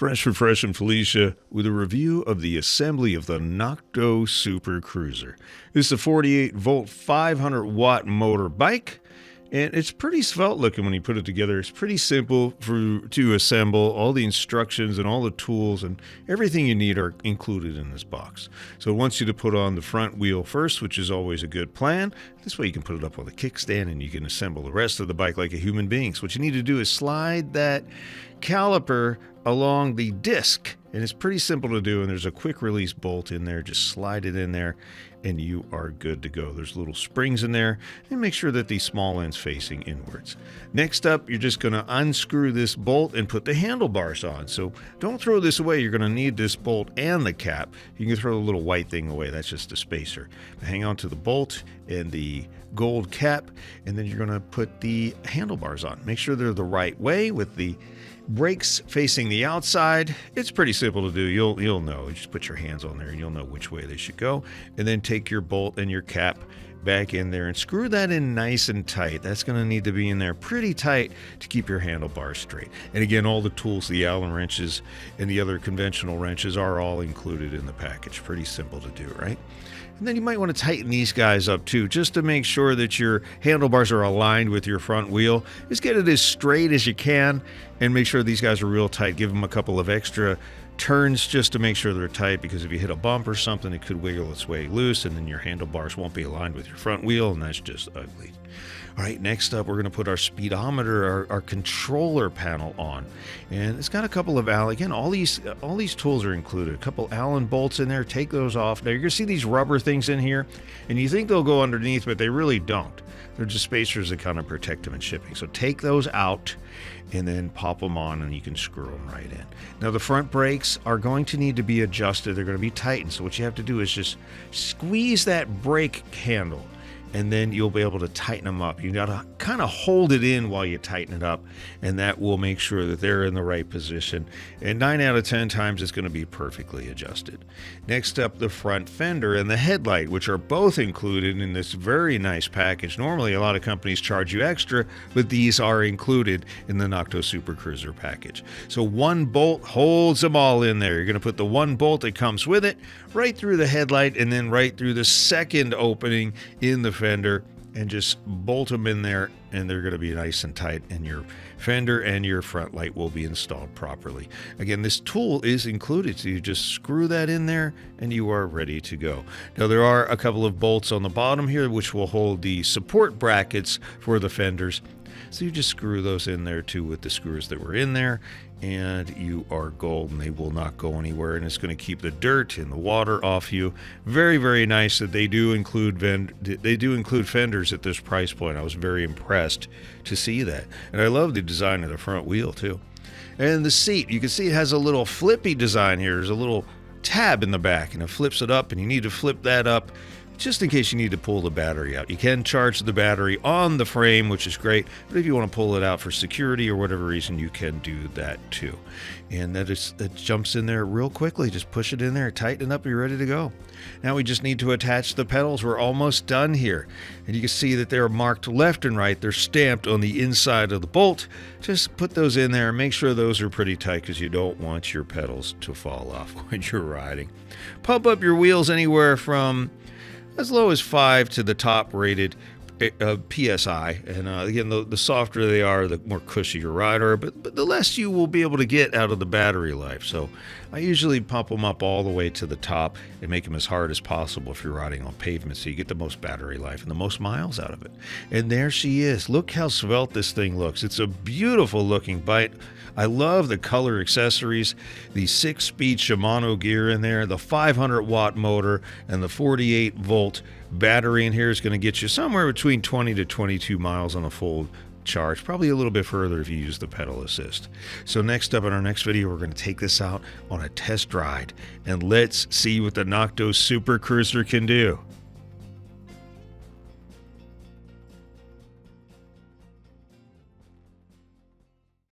Fresh and Felicia with a review of the assembly of the Nakto Super Cruiser. This is a 48-volt, 500-watt motor bike, and it's pretty svelte looking when you put it together. It's pretty simple to assemble. All the instructions and all the tools and everything you need are included in this box. So it wants you to put on the front wheel first, which is always a good plan. This way you can put it up on the kickstand and you can assemble the rest of the bike like a human being. So what you need to do is slide that caliper along the disc, and it's pretty simple to do, and there's a quick release bolt in there. Just slide it in there and you are good to go. There's little springs in there, and make sure that the small end's facing inwards. Next up, you're just going to unscrew this bolt and put the handlebars on. So don't throw this away. You're going to need this bolt and the cap. You can throw the little white thing away. That's just a spacer. But hang on to the bolt and the gold cap, and then you're going to put the handlebars on. Make sure they're the right way with the brakes facing the outside. It's pretty simple to do. You'll know. You just put your hands on there and you'll know which way they should go. And then take your bolt and your cap back in there and screw that in nice and tight. That's going to need to be in there pretty tight to keep your handlebars straight. And again, all the tools, the Allen wrenches and the other conventional wrenches are all included in the package. Pretty simple to do, right? And then you might want to tighten these guys up too, just to make sure that your handlebars are aligned with your front wheel. Just get it as straight as you can and make sure these guys are real tight. Give them a couple of extra turns just to make sure they're tight, because if you hit a bump or something, it could wiggle its way loose and then your handlebars won't be aligned with your front wheel, and that's just ugly. All right, next up, we're going to put our speedometer, our controller panel on. And it's got a couple of again, all these tools are included. A couple Allen bolts in there. Take those off. Now, you're going to see these rubber things in here, and you think they'll go underneath, but they really don't. They're just spacers that kind of protect them in shipping. So take those out and then pop them on, and you can screw them right in. Now, the front brakes are going to need to be adjusted. They're going to be tightened. So what you have to do is just squeeze that brake handle, and then you'll be able to tighten them up. You got to kind of hold it in while you tighten it up, and that will make sure that they're in the right position. And 9 out of 10 times it's going to be perfectly adjusted. Next up, the front fender and the headlight, which are both included in this very nice package. Normally, a lot of companies charge you extra, but these are included in the Nakto Super Cruiser package. So one bolt holds them all in there. You're going to put the one bolt that comes with it right through the headlight and then right through the second opening in the fender, and just bolt them in there, and they're going to be nice and tight, and your fender and your front light will be installed properly. Again, this tool is included, so you just screw that in there and you are ready to go. Now, there are a couple of bolts on the bottom here which will hold the support brackets for the fenders. So you just screw those in there too with the screws that were in there, and you are golden. They will not go anywhere, and it's going to keep the dirt and the water off you. Very, very nice that they do include fenders at this price point. I was very impressed to see that. And I love the design of the front wheel too. And the seat, you can see it has a little flippy design here. There's a little tab in the back, and it flips it up, and you need to flip that up just in case you need to pull the battery out. You can charge the battery on the frame, which is great, but if you want to pull it out for security or whatever reason, you can do that too. And that jumps in there real quickly. Just push it in there, tighten it up, you're ready to go. Now we just need to attach the pedals. We're almost done here. And you can see that they're marked left and right. They're stamped on the inside of the bolt. Just put those in there and make sure those are pretty tight, because you don't want your pedals to fall off when you're riding. Pump up your wheels anywhere from as low as 5 to the top rated PSI. And again, the softer they are, the more cushy your ride are, but the less you will be able to get out of the battery life. So I usually pump them up all the way to the top and make them as hard as possible if you're riding on pavement, so you get the most battery life and the most miles out of it. And there she is. Look how svelte this thing looks. It's a beautiful looking bike. I love the color accessories, the 6-speed Shimano gear in there, the 500-watt motor, and the 48-volt battery in here is going to get you somewhere between 20 to 22 miles on a full charge, probably a little bit further if you use the pedal assist. So next up in our next video, we're going to take this out on a test ride, and let's see what the Nakto Super Cruiser can do.